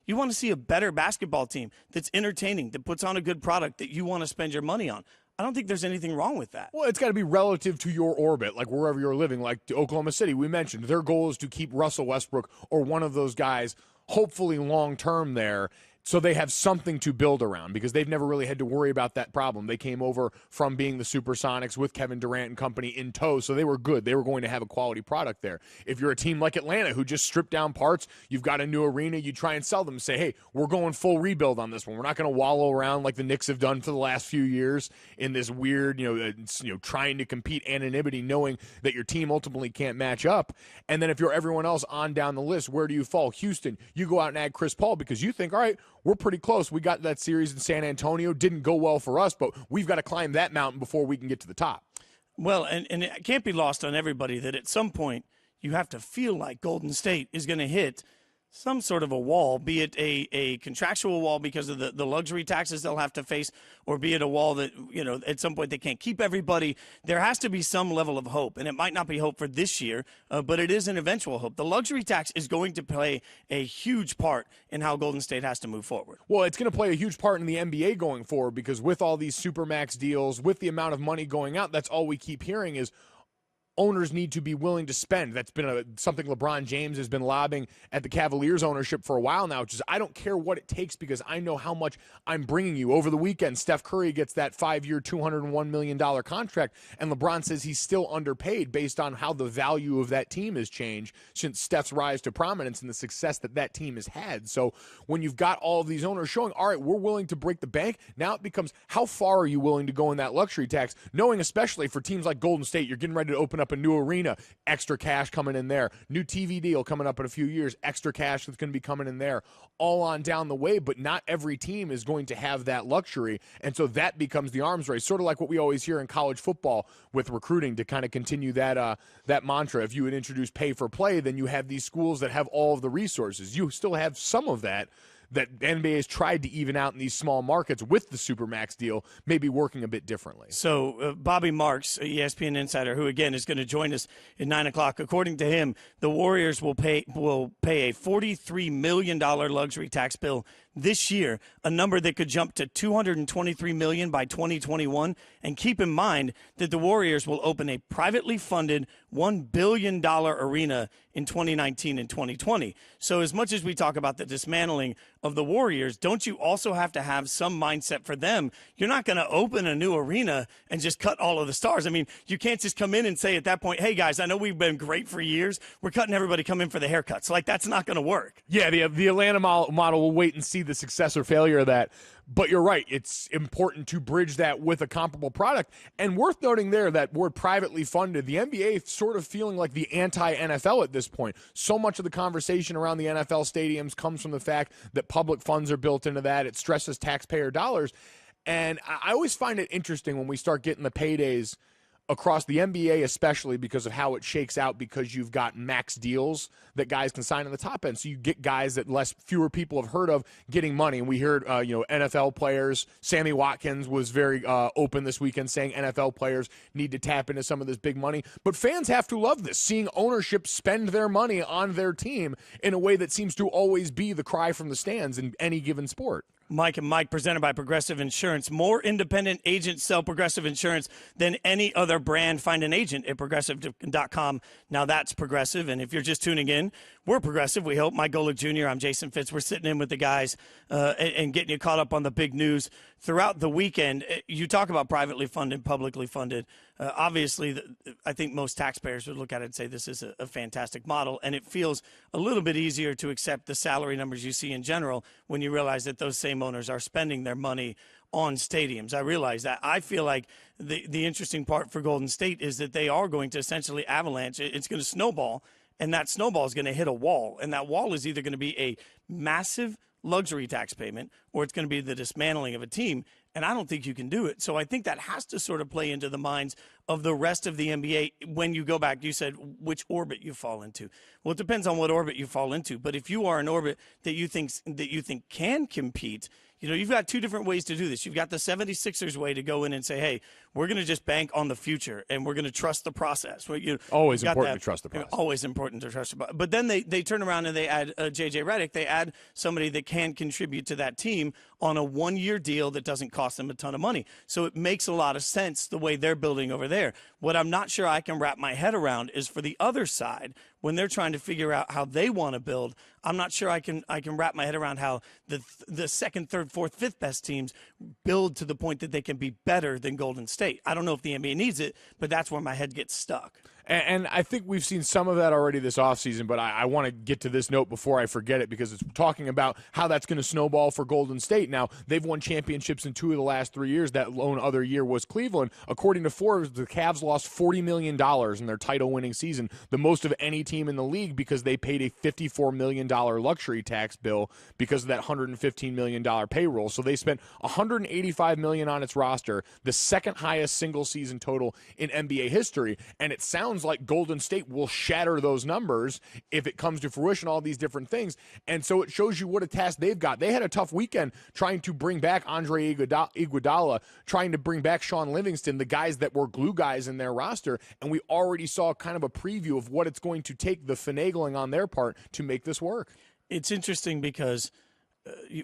You want to see a better basketball team that's entertaining, that puts on a good product that you want to spend your money on. I don't think there's anything wrong with that. Well, it's got to be relative to your orbit, like wherever you're living, like Oklahoma City. We mentioned their goal is to keep Russell Westbrook or one of those guys, hopefully long-term there, so they have something to build around because they've never really had to worry about that problem. They came over from being the Supersonics with Kevin Durant and company in tow, so they were good. They were going to have a quality product there. If you're a team like Atlanta who just stripped down parts, you've got a new arena, you try and sell them and say, hey, we're going full rebuild on this one. We're not going to wallow around like the Knicks have done for the last few years in this weird, trying to compete anonymity, knowing that your team ultimately can't match up. And then if you're everyone else on down the list, where do you fall? Houston, you go out and add Chris Paul because you think, all right, we're pretty close. We got that series in San Antonio. Didn't go well for us, but we've got to climb that mountain before we can get to the top. Well, and it can't be lost on everybody that at some point you have to feel like Golden State is going to hit some sort of a wall, be it a contractual wall because of the luxury taxes they'll have to face, or be it a wall that, at some point they can't keep everybody. There has to be some level of hope, and it might not be hope for this year, but it is an eventual hope. The luxury tax is going to play a huge part in how Golden State has to move forward. Well, it's going to play a huge part in the NBA going forward because with all these Supermax deals, with the amount of money going out, that's all we keep hearing is owners need to be willing to spend. That's been something LeBron James has been lobbing at the Cavaliers ownership for a while now, which is I don't care what it takes because I know how much I'm bringing you. Over the weekend, Steph Curry gets that 5-year, $201 million contract, and LeBron says he's still underpaid based on how the value of that team has changed since Steph's rise to prominence and the success that team has had. So when you've got all of these owners showing, all right, we're willing to break the bank, now it becomes how far are you willing to go in that luxury tax, knowing especially for teams like Golden State, you're getting ready to open up a new arena, extra cash coming in there, new TV deal coming up in a few years, extra cash that's going to be coming in there, all on down the way, but not every team is going to have that luxury, and so that becomes the arms race, sort of like what we always hear in college football with recruiting to kind of continue that mantra. If you would introduce pay for play, then you have these schools that have all of the resources. You still have some of that NBA has tried to even out in these small markets with the Supermax deal, maybe working a bit differently. So Bobby Marks, ESPN insider, who again is going to join us at 9 o'clock, according to him, the Warriors will pay a $43 million luxury tax bill this year, a number that could jump to $223 million by 2021. And keep in mind that the Warriors will open a privately funded $1 billion arena in 2019 and 2020. So as much as we talk about the dismantling of the Warriors, don't you also have to have some mindset for them? You're not going to open a new arena and just cut all of the stars. I mean, you can't just come in and say at that point, hey, guys, I know we've been great for years. We're cutting everybody come in for the haircuts. Like, that's not going to work. Yeah, the Atlanta model will wait and see the success or failure of that. But you're right. It's important to bridge that with a comparable product. And worth noting there that word privately funded, the NBA sort of feeling like the anti-NFL at this point. So much of the conversation around the NFL stadiums comes from the fact that public funds are built into that. It stresses taxpayer dollars. And I always find it interesting when we start getting the paydays across the NBA, especially because of how it shakes out, because you've got max deals that guys can sign on the top end. So you get guys that fewer people have heard of getting money. And we heard, NFL players. Sammy Watkins was very open this weekend saying NFL players need to tap into some of this big money. But fans have to love this, seeing ownership spend their money on their team in a way that seems to always be the cry from the stands in any given sport. Mike and Mike, presented by Progressive Insurance. More independent agents sell Progressive Insurance than any other brand. Find an agent at Progressive.com. Now that's Progressive. And if you're just tuning in, we're Progressive. We hope. Mike Golick Jr., I'm Jason Fitz. We're sitting in with the guys and getting you caught up on the big news throughout the weekend. You talk about privately funded, publicly funded. Obviously, I think most taxpayers would look at it and say this is a fantastic model, and it feels a little bit easier to accept the salary numbers you see in general when you realize that those same owners are spending their money on stadiums. I realize that. I feel like the interesting part for Golden State is that they are going to essentially avalanche. It's going to snowball, and that snowball is going to hit a wall, and that wall is either going to be a massive luxury tax payment or it's going to be the dismantling of a team. And I don't think you can do it. So I think that has to sort of play into the minds of the rest of the NBA. When you go back, you said which orbit you fall into. Well, it depends on what orbit you fall into. But if you are an orbit that you think can compete, you've got two different ways to do this. You've got the 76ers way to go in and say, hey, we're going to just bank on the future and we're going to trust the process. Always important to trust the process. Always important to trust the process. But then they turn around and they add J.J. Redick. They add somebody that can contribute to that team on a one-year deal that doesn't cost them a ton of money. So it makes a lot of sense the way they're building over there. What I'm not sure I can wrap my head around is for the other side, when they're trying to figure out how they want to build, I'm not sure I can wrap my head around how the second, third, fourth, fifth best teams build to the point that they can be better than Golden State. I don't know if the NBA needs it, but that's where my head gets stuck. And I think we've seen some of that already this offseason, but I want to get to this note before I forget it because it's talking about how that's going to snowball for Golden State. Now, they've won championships in 2 of the last 3 years. That lone other year was Cleveland. According to Forbes, the Cavs lost $40 million in their title-winning season, the most of any team in the league because they paid a $54 million luxury tax bill because of that $115 million payroll. So they spent $185 million on its roster, the second highest single-season total in NBA history, and it sounds like Golden State will shatter those numbers if it comes to fruition, all these different things. And so it shows you what a task they've got. They had a tough weekend trying to bring back Andre Iguodala, trying to bring back Sean Livingston, the guys that were glue guys in their roster, and we already saw kind of a preview of what it's going to take, the finagling on their part, to make this work. It's interesting because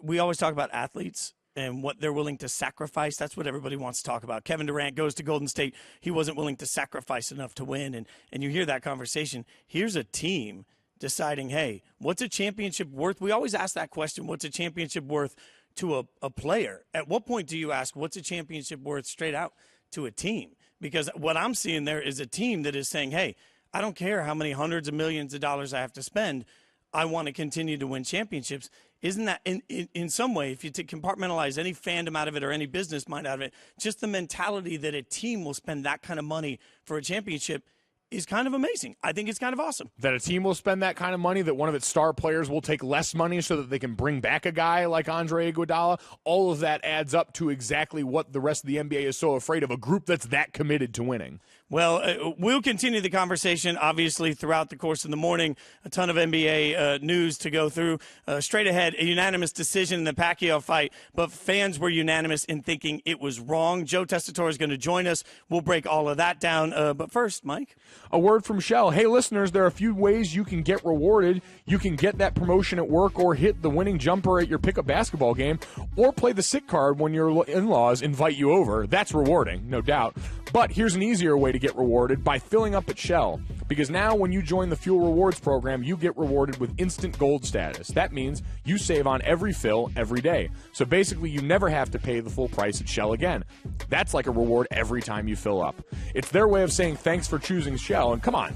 we always talk about athletes and what they're willing to sacrifice. That's what everybody wants to talk about. Kevin Durant goes to Golden State. He wasn't willing to sacrifice enough to win. And you hear that conversation. Here's a team deciding, hey, what's a championship worth? We always ask that question, what's a championship worth to a player? At what point do you ask, what's a championship worth straight out to a team? Because what I'm seeing there is a team that is saying, hey, I don't care how many hundreds of millions of dollars I have to spend. I want to continue to win championships. Isn't that, in some way, if you compartmentalize any fandom out of it or any business mind out of it, just the mentality that a team will spend that kind of money for a championship is kind of amazing. I think it's kind of awesome. That a team will spend that kind of money, that one of its star players will take less money so that they can bring back a guy like Andre Iguodala, all of that adds up to exactly what the rest of the NBA is so afraid of, a group that's that committed to winning. Well, we'll continue the conversation, obviously, throughout the course of the morning. A ton of NBA news to go through. Straight ahead, a unanimous decision in the Pacquiao fight, but fans were unanimous in thinking it was wrong. Joe Tessitore is going to join us. We'll break all of that down. But first, Mike. A word from Shell. Hey, listeners, there are a few ways you can get rewarded. You can get that promotion at work or hit the winning jumper at your pickup basketball game or play the sick card when your in-laws invite you over. That's rewarding, no doubt. But here's an easier way to get rewarded, by filling up at Shell. Because now when you join the Fuel Rewards program, you get rewarded with instant gold status. That means you save on every fill every day. So basically you never have to pay the full price at Shell again. That's like a reward every time you fill up. It's their way of saying thanks for choosing Shell, and come on,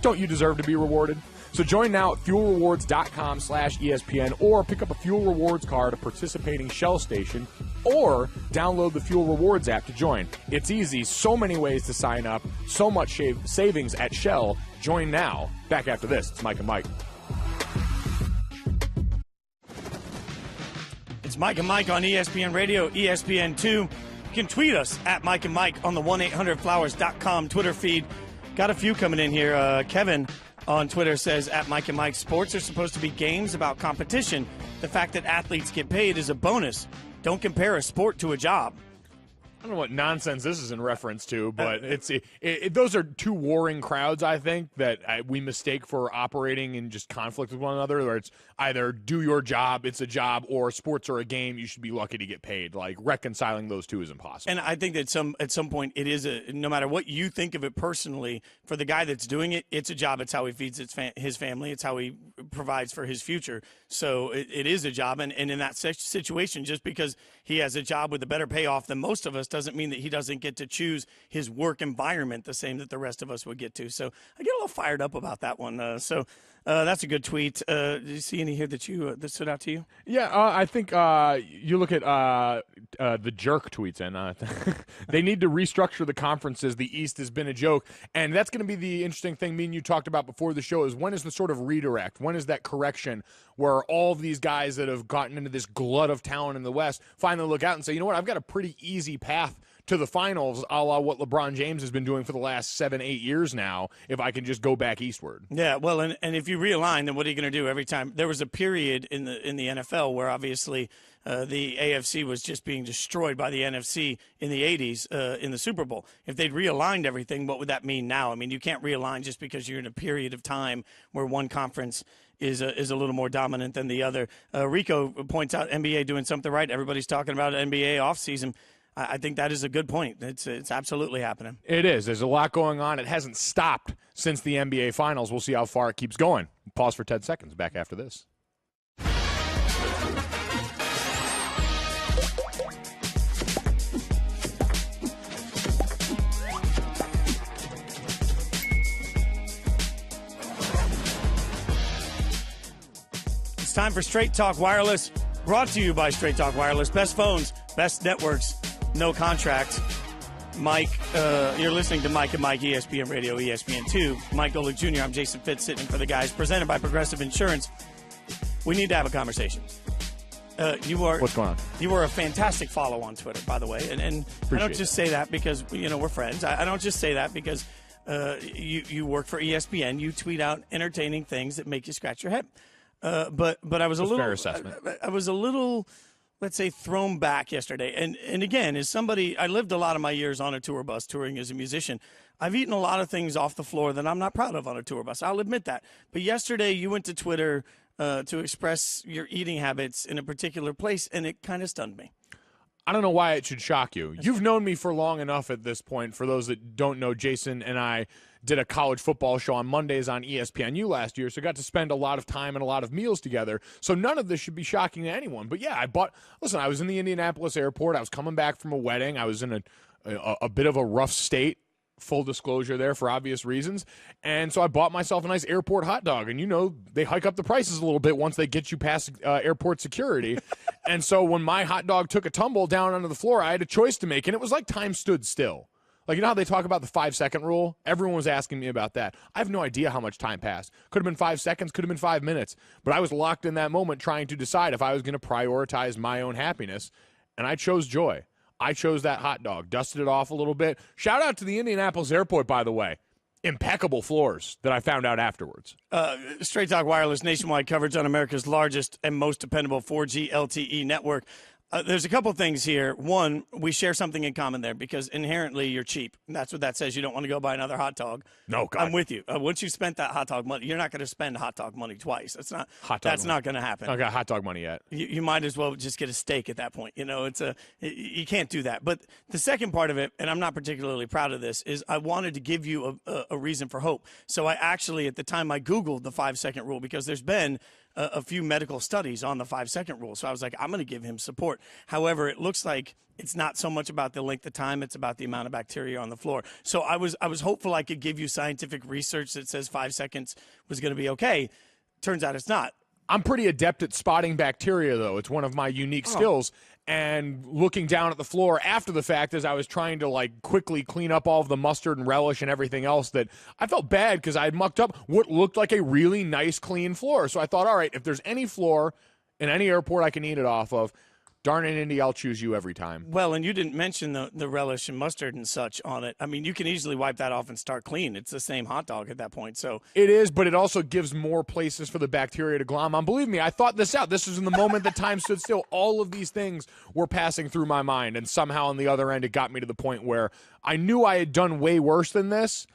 don't you deserve to be rewarded? So join now at fuelrewards.com/ESPN or pick up a Fuel Rewards card at a participating Shell station or download the Fuel Rewards app to join. It's easy, so many ways to sign up, so much savings at Shell. Join now. Back after this, it's Mike and Mike. It's Mike and Mike on ESPN Radio, ESPN2. You can tweet us at Mike and Mike on the 1-800-Flowers.com Twitter feed. Got a few coming in here. Kevin on Twitter says, at Mike and Mike, sports are supposed to be games about competition. The fact that athletes get paid is a bonus. Don't compare a sport to a job. I don't know what nonsense this is in reference to, but those are two warring crowds, I think, that we mistake for operating in just conflict with one another. Where it's either do your job, it's a job, or sports are a game, you should be lucky to get paid. Like, reconciling those two is impossible. And I think that at some point it is no matter what you think of it personally, for the guy that's doing it, it's a job. It's how he feeds his family. It's how he provides for his future. So it is a job. And in that situation, just because he has a job with a better payoff than most of us doesn't mean that he doesn't get to choose his work environment the same that the rest of us would get to. So I get a little fired up about that one. So that's a good tweet. Did you see any here that stood out to you? Yeah, I think you look at The jerk tweets in. They need to restructure the conferences. The East has been a joke. And that's going to be the interesting thing me and you talked about before the show is when is the sort of redirect? When is that correction where all of these guys that have gotten into this glut of talent in the West finally look out and say, you know what, I've got a pretty easy path to the finals, a la what LeBron James has been doing for the last 7-8 years now, if I can just go back eastward. Yeah, well, and if you realign, then what are you going to do every time? There was a period in the NFL where obviously the AFC was just being destroyed by the NFC in the 80s in the Super Bowl. If they'd realigned everything, what would that mean now? I mean, you can't realign just because you're in a period of time where one conference is a little more dominant than the other. Rico points out NBA doing something right. Everybody's talking about NBA offseason. I think that is a good point. It's absolutely happening. It is. There's a lot going on. It hasn't stopped since the NBA Finals. We'll see how far it keeps going. Pause for 10 seconds. Back after this. It's time for Straight Talk Wireless, brought to you by Straight Talk Wireless. Best phones, best networks, no contract. Mike, you're listening to Mike and Mike, ESPN Radio, ESPN2. Mike Golick Jr., I'm Jason Fitz, sitting in for the guys, presented by Progressive Insurance. We need to have a conversation. What's going on? You were a fantastic follow on Twitter, by the way. And I don't just say that because, we're friends. I don't just say that because you work for ESPN. You tweet out entertaining things that make you scratch your head. But I was a little fair assessment. I was a little, let's say, thrown back yesterday. And again, as somebody, I lived a lot of my years on a tour bus touring as a musician. I've eaten a lot of things off the floor that I'm not proud of on a tour bus. I'll admit that. But yesterday you went to Twitter to express your eating habits in a particular place, and it kind of stunned me. I don't know why it should shock you. You've known me for long enough at this point. For those that don't know, Jason and I did a college football show on Mondays on ESPNU last year, so got to spend a lot of time and a lot of meals together. So none of this should be shocking to anyone. But yeah, I was in the Indianapolis airport. I was coming back from a wedding. I was in a bit of a rough state. Full disclosure there for obvious reasons. And so I bought myself a nice airport hot dog. And, they hike up the prices a little bit once they get you past airport security. And so when my hot dog took a tumble down onto the floor, I had a choice to make. And it was like time stood still. Like, you know how they talk about the 5-second rule? Everyone was asking me about that. I have no idea how much time passed. Could have been 5 seconds, could have been 5 minutes. But I was locked in that moment trying to decide if I was going to prioritize my own happiness. And I chose joy. I chose that hot dog, dusted it off a little bit. Shout out to the Indianapolis airport, by the way. Impeccable floors that I found out afterwards. Straight Talk Wireless, nationwide coverage on America's largest and most dependable 4G LTE network. There's a couple things here. One, we share something in common there because inherently you're cheap. That's what that says. You don't want to go buy another hot dog. No, God. I'm with you. Once you spent that hot dog money, you're not going to spend hot dog money twice. That's not going to happen. I don't got hot dog money yet. You might as well just get a steak at that point. You can't do that. But the second part of it, and I'm not particularly proud of this, is I wanted to give you a reason for hope. So I actually, at the time, I Googled the 5-second rule because there's been a few medical studies on the 5-second rule. So I was like, I'm going to give him support. However, it looks like it's not so much about the length of time, it's about the amount of bacteria on the floor. So I was hopeful I could give you scientific research that says 5 seconds was going to be okay. Turns out it's not. I'm pretty adept at spotting bacteria, though. It's one of my unique skills. And looking down at the floor after the fact as I was trying to, quickly clean up all of the mustard and relish and everything else, that I felt bad because I had mucked up what looked like a really nice, clean floor. So I thought, all right, if there's any floor in any airport I can eat it off of, darn it, Indy, I'll choose you every time. Well, and you didn't mention the relish and mustard and such on it. I mean, you can easily wipe that off and start clean. It's the same hot dog at that point. So it is, but it also gives more places for the bacteria to glom on. Believe me, I thought this out. This was in the moment that time stood still. All of these things were passing through my mind, and somehow on the other end, it got me to the point where I knew I had done way worse than this.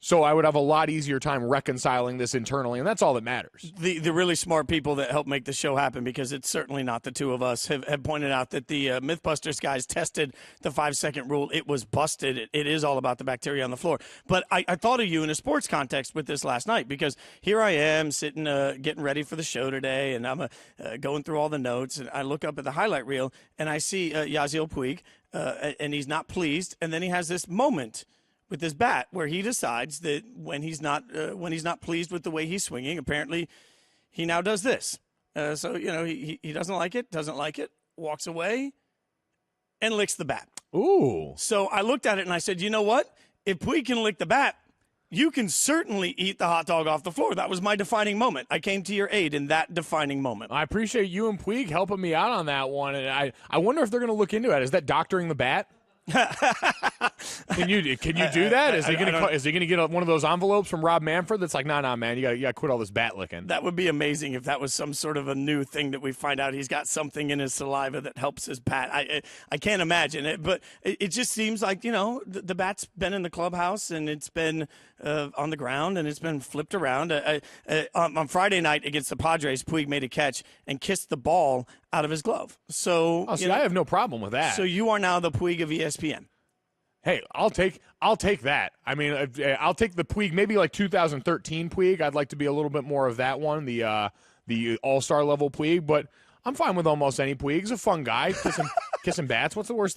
So I would have a lot easier time reconciling this internally, and that's all that matters. The really smart people that help make the show happen, because it's certainly not the two of us, have pointed out that the Mythbusters guys tested the 5-second rule. It was busted. It is all about the bacteria on the floor. But I thought of you in a sports context with this last night, because here I am sitting, getting ready for the show today, and I'm going through all the notes, and I look up at the highlight reel, and I see Yasiel Puig, and he's not pleased, and then he has this moment with his bat, where he decides that when he's not pleased with the way he's swinging, apparently he now does this. So he doesn't like it, walks away, and licks the bat. Ooh. So I looked at it and I said, you know what? If Puig can lick the bat, you can certainly eat the hot dog off the floor. That was my defining moment. I came to your aid in that defining moment. I appreciate you and Puig helping me out on that one. And I wonder if they're going to look into it. Is that doctoring the bat? Can you do that? Is he going to get one of those envelopes from Rob Manfred that's like, nah, man, you got to quit all this bat licking? That would be amazing if that was some sort of a new thing that we find out he's got something in his saliva that helps his bat. I can't imagine it, but it just seems like, the bat's been in the clubhouse and it's been on the ground and it's been flipped around. On Friday night against the Padres, Puig made a catch and kissed the ball out of his glove. So, I have no problem with that. So you are now the Puig of ESPN. Hey, I'll take that. I mean, I'll take the Puig, maybe like 2013 Puig. I'd like to be a little bit more of that one, the all-star level Puig. But I'm fine with almost any Puig. He's a fun guy, kissing bats. What's the worst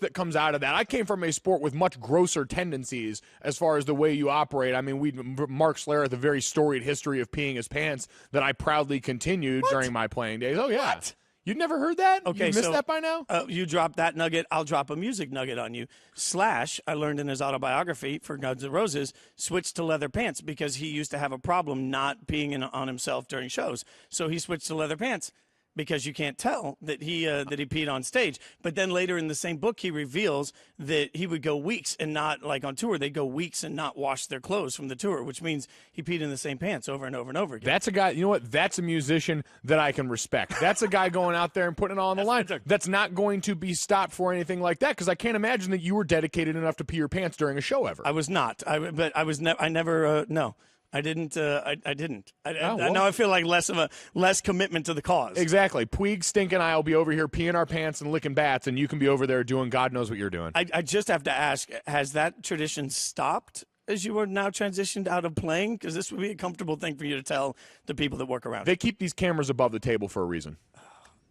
that comes out of that? I came from a sport with much grosser tendencies as far as the way you operate. I mean, Mark Schlereth had a very storied history of peeing his pants that I proudly continued during my playing days. Oh yeah. What? You'd never heard that? Okay, you missed that by now? You dropped that nugget. I'll drop a music nugget on you. Slash, I learned in his autobiography for Guns N' Roses, switched to leather pants because he used to have a problem not peeing on himself during shows. So he switched to leather pants because you can't tell that he peed on stage. But then later in the same book, he reveals that he would go weeks and not, like on tour, they'd go weeks and not wash their clothes from the tour, which means he peed in the same pants over and over and over again. That's a guy, you know what? That's a musician that I can respect. That's a guy going out there and putting it all on the line. That's not going to be stopped for anything like that, because I can't imagine that you were dedicated enough to pee your pants during a show ever. I was not. No. I didn't. I didn't. Now I feel like less commitment to the cause. Exactly. Puig, Stink, and I will be over here peeing our pants and licking bats, and you can be over there doing God knows what you're doing. I just have to ask: has that tradition stopped as you are now transitioned out of playing? Because this would be a comfortable thing for you to tell the people that work around. They keep these cameras above the table for a reason.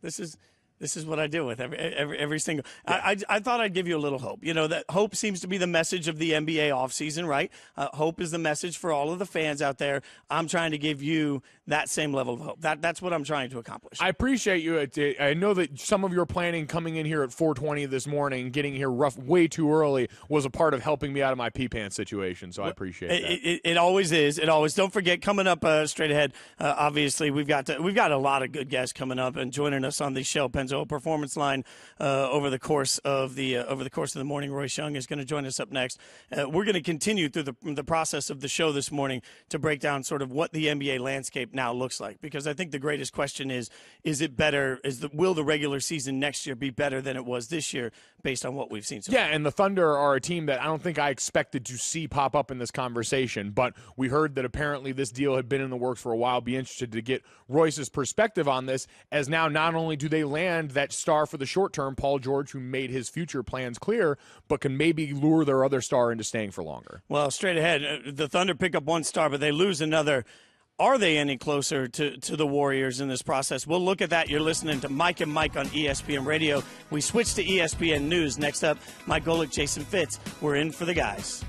This is what I deal with every single. Yeah. I thought I'd give you a little hope. That hope seems to be the message of the NBA offseason, right? Hope is the message for all of the fans out there. I'm trying to give you that same level of hope. That's what I'm trying to accomplish. I appreciate you. I know that some of your planning coming in here at 4:20 this morning, getting here way too early, was a part of helping me out of my pee pants situation. So I appreciate that. It always is. It always. Don't forget, coming up straight ahead. Obviously, we've got a lot of good guests coming up and joining us on the show. Pennzoil Performance Line over the course of the morning. Royce Young is going to join us up next. We're going to continue through the process of the show this morning to break down sort of what the NBA landscape now looks like, because I think the greatest question is it better? Will the regular season next year be better than it was this year based on what we've seen so far? Yeah, and the Thunder are a team that I don't think I expected to see pop up in this conversation, but we heard that apparently this deal had been in the works for a while. Be interested to get Royce's perspective on this, as now not only do they land that star for the short term, Paul George, who made his future plans clear, but can maybe lure their other star into staying for longer. Well, straight ahead, the Thunder pick up one star, but they lose another. Are they any closer to the Warriors in this process? We'll look at that. You're listening to Mike and Mike on ESPN Radio. We switch to ESPN News. Next up, Mike Golick, Jason Fitz. We're in for the guys.